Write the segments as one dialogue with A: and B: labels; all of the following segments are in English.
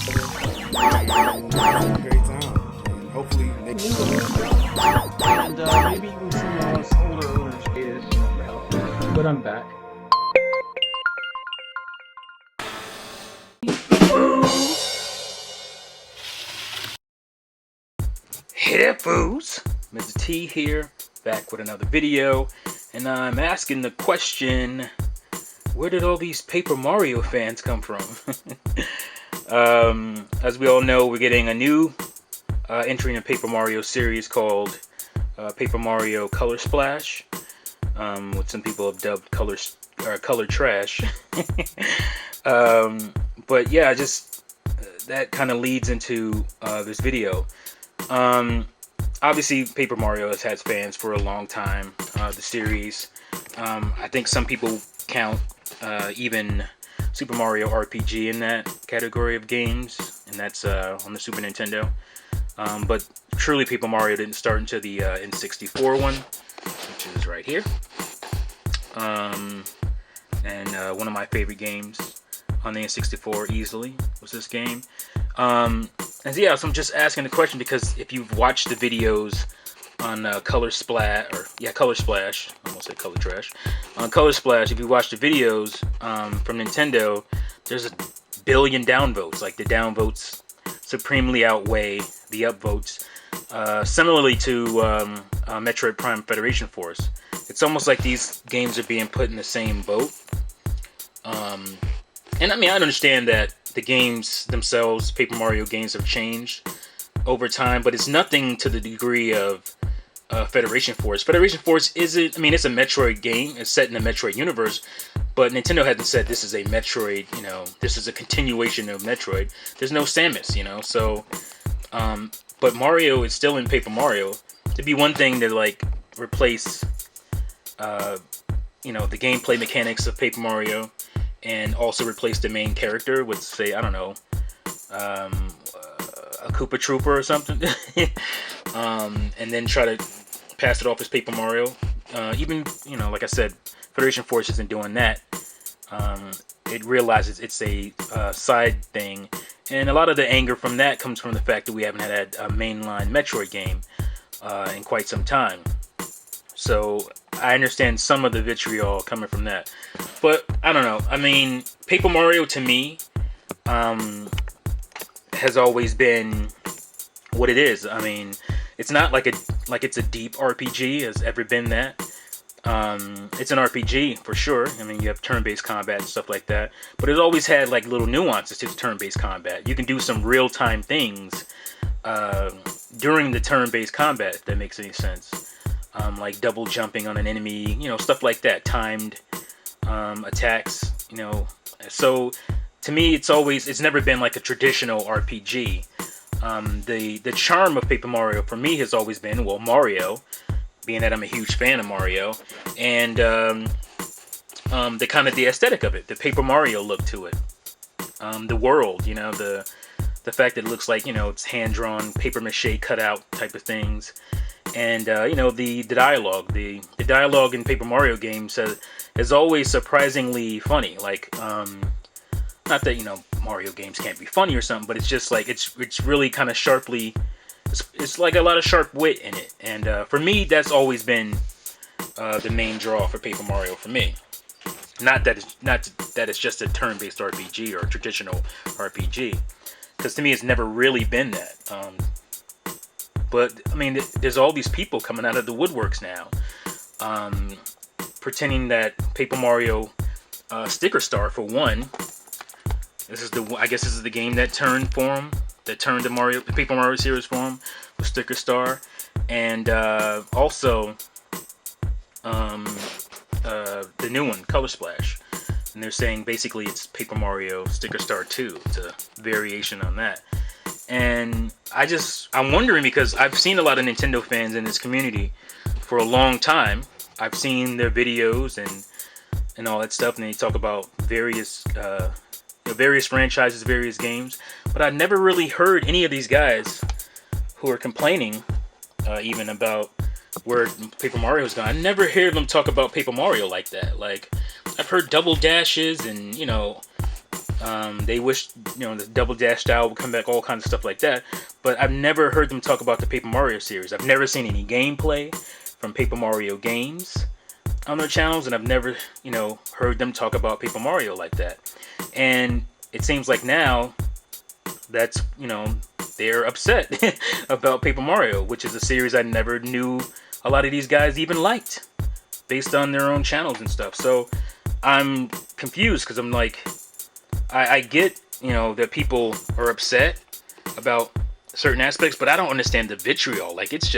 A: Great time. And hopefully next
B: and maybe even some older owners is, but I'm back.
C: Hey there, FOOS! Mizzah Tee here, back with another video, and I'm asking the question, where did all these Paper Mario fans come from? As we all know, we're getting a new entry in the Paper Mario series called Paper Mario Color Splash, what some people have dubbed color trash. But yeah, just that kind of leads into this video. Obviously, Paper Mario has had fans for a long time. The series, I think some people count even Super Mario RPG in that category of games, and that's on the Super Nintendo. But truly, Paper Mario didn't start until the N64 one, which is right here. And one of my favorite games on the N64 easily was this game. And yeah, so I'm just asking the question because if you've watched the videos on Color Splash, I almost said Color Trash. On Color Splash, if you watch the videos from Nintendo, there's a billion downvotes. Like the downvotes supremely outweigh the upvotes. Similarly to Metroid Prime Federation Force, it's almost like these games are being put in the same boat. And I mean, I understand that the games themselves, Paper Mario games, have changed over time, but it's nothing to the degree of Federation Force. Federation Force isn't, I mean, it's a Metroid game. It's set in the Metroid universe, but Nintendo hasn't said this is a Metroid, you know, this is a continuation of Metroid. There's no Samus, you know, so, but Mario is still in Paper Mario. To be one thing to, like, replace, you know, the gameplay mechanics of Paper Mario, and also replace the main character with, say, I don't know, a Koopa Trooper or something, and then try to pass it off as Paper Mario. Even, you know, like I said, Federation Force isn't doing that. It realizes it's a side thing, and a lot of the anger from that comes from the fact that we haven't had a mainline Metroid game in quite some time. So I understand some of the vitriol coming from that, but I don't know. I mean, Paper Mario to me has always been what it is. I mean, it's not like it's a deep RPG. Has ever been that. It's an RPG for sure. I mean, you have turn-based combat and stuff like that, but it always had like little nuances to the turn-based combat. You can do some real-time things during the turn-based combat, if that makes any sense. Like double jumping on an enemy, you know, stuff like that, timed attacks, you know. So to me, it's never been like a traditional RPG. The charm of Paper Mario for me has always been, well, Mario, being that I'm a huge fan of Mario, and the kind of the aesthetic of it, the Paper Mario look to it, the world, you know, the fact that it looks like, you know, it's hand-drawn, paper mache cutout type of things. And you know, the dialogue, the dialogue in Paper Mario games is always surprisingly funny. Like, not that, you know, Mario games can't be funny or something, but it's just like it's really kind of sharply. It's like a lot of sharp wit in it, and for me, that's always been the main draw for Paper Mario for me. Not that it's just a turn-based RPG or a traditional RPG, because to me, it's never really been that. But, I mean, there's all these people coming out of the woodworks now, pretending that Paper Mario Sticker Star, for one, I guess this is the game that turned for him, that turned the Paper Mario series for him, with Sticker Star, and also the new one, Color Splash. And they're saying basically it's Paper Mario Sticker Star 2. It's a variation on that. And I'm wondering, because I've seen a lot of Nintendo fans in this community for a long time. I've seen their videos and all that stuff, and they talk about various franchises, various games. But I've never really heard any of these guys who are complaining even about where Paper Mario's gone. I never hear them talk about Paper Mario like that. Like, I've heard double dashes and, you know, They wish, the Double Dash style would come back, all kinds of stuff like that. But I've never heard them talk about the Paper Mario series. I've never seen any gameplay from Paper Mario games on their channels, and I've never, heard them talk about Paper Mario like that. And it seems like now that's, they're upset about Paper Mario, which is a series I never knew a lot of these guys even liked, based on their own channels and stuff. So I'm confused, because I'm like, I get, that people are upset about certain aspects, but I don't understand the vitriol. Like, it's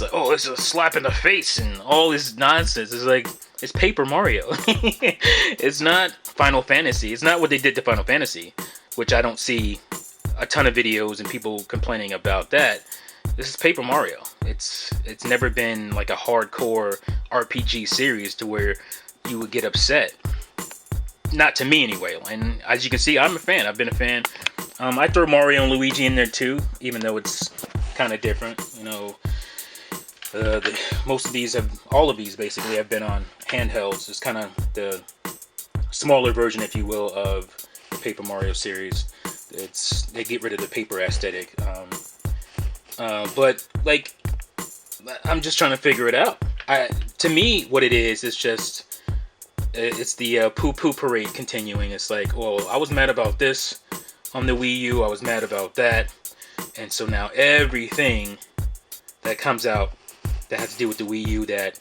C: like, oh, it's a slap in the face and all this nonsense. It's like, it's Paper Mario. It's not Final Fantasy. It's not what they did to Final Fantasy, which I don't see a ton of videos and people complaining about that. This is Paper Mario. It's never been like a hardcore RPG series to where you would get upset. Not to me anyway. And as you can see, I'm a fan. I've been a fan. I throw Mario and Luigi in there too, even though it's kind of different. Most of these all of these basically have been on handhelds. It's kind of the smaller version, if you will, of the Paper Mario series. They get rid of the paper aesthetic. But like, I'm just trying to figure it out. To me, what it is just, it's the poo-poo parade continuing. It's like, well, I was mad about this on the Wii U. I was mad about that. And so now everything that comes out that has to do with the Wii U that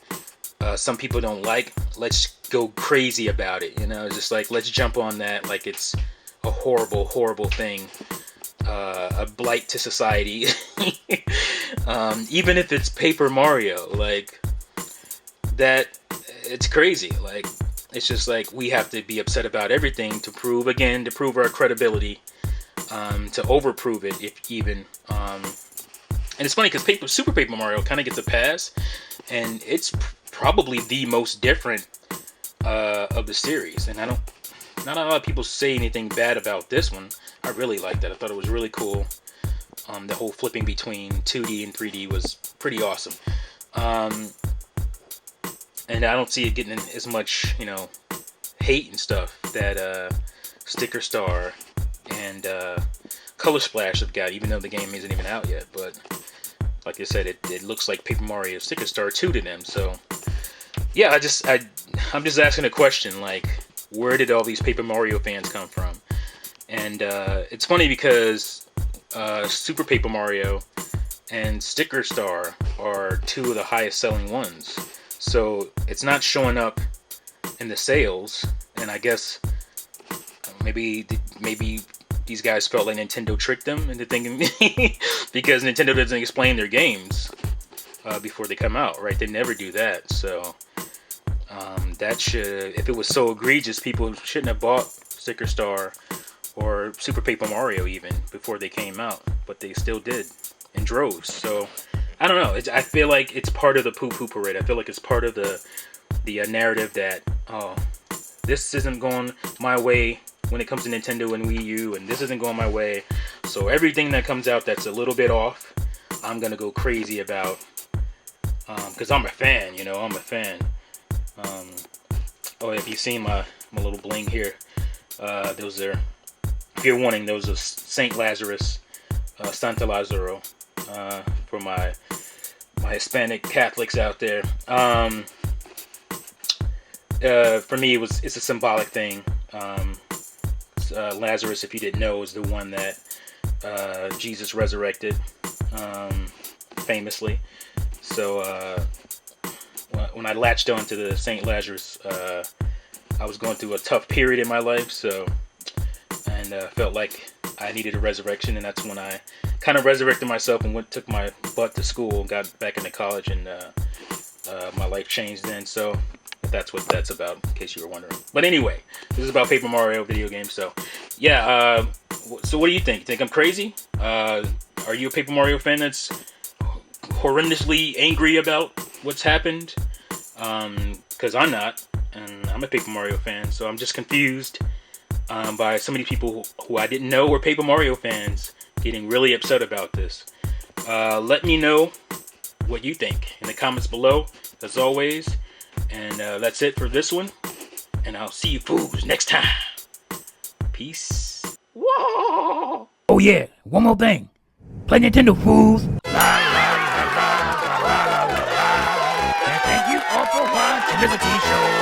C: some people don't like, let's go crazy about it. Just like, let's jump on that like it's a horrible, horrible thing. A blight to society. Even if it's Paper Mario, like that, it's crazy. Like, it's just like, we have to be upset about everything to prove our credibility, to overprove it, if even. And it's funny because Super Paper Mario kind of gets a pass, and it's probably the most different of the series. And not a lot of people say anything bad about this one. I really liked that. I thought it was really cool. The whole flipping between 2D and 3D was pretty awesome. And I don't see it getting as much, hate and stuff that Sticker Star and Color Splash have got, even though the game isn't even out yet. But like I said, it looks like Paper Mario Sticker Star 2 to them. So yeah, I'm just asking a question, like, where did all these Paper Mario fans come from? And it's funny because Super Paper Mario and Sticker Star are two of the highest selling ones. So it's not showing up in the sales. And I guess maybe these guys felt like Nintendo tricked them into thinking because Nintendo doesn't explain their games before they come out, right? They never do that. So that should, if it was so egregious, people shouldn't have bought Sticker Star or Super Paper Mario even before they came out, but they still did in droves. So I don't know. I feel like it's part of the poo-poo parade. I feel like it's part of the narrative that, oh, this isn't going my way when it comes to Nintendo and Wii U, and this isn't going my way. So everything that comes out that's a little bit off, I'm gonna go crazy about, because I'm a fan. I'm a fan. Oh, if you've seen my little bling here, those are, if you're wanting, those are Saint Lazarus, Santa Lazaro, for my Hispanic Catholics out there. For me, it's a symbolic thing. Lazarus, if you didn't know, is the one that Jesus resurrected, famously. So when I latched on to the Saint Lazarus, I was going through a tough period in my life, and felt like I needed a resurrection, and that's when I kind of resurrected myself and took my butt to school, got back into college, and my life changed then. So that's what that's about, in case you were wondering. But anyway, this is about Paper Mario video games. So yeah, so what do you think? You think I'm crazy? Are you a Paper Mario fan that's horrendously angry about what's happened? Because I'm not, and I'm a Paper Mario fan, so I'm just confused by so many people who I didn't know were Paper Mario fans getting really upset about this. Let me know what you think in the comments below, as always. And that's it for this one, and I'll see you fools next time. Peace.
D: Whoa! Oh yeah, one more thing. Play Nintendo, fools. And thank you all for watching Mizzah Tee Show.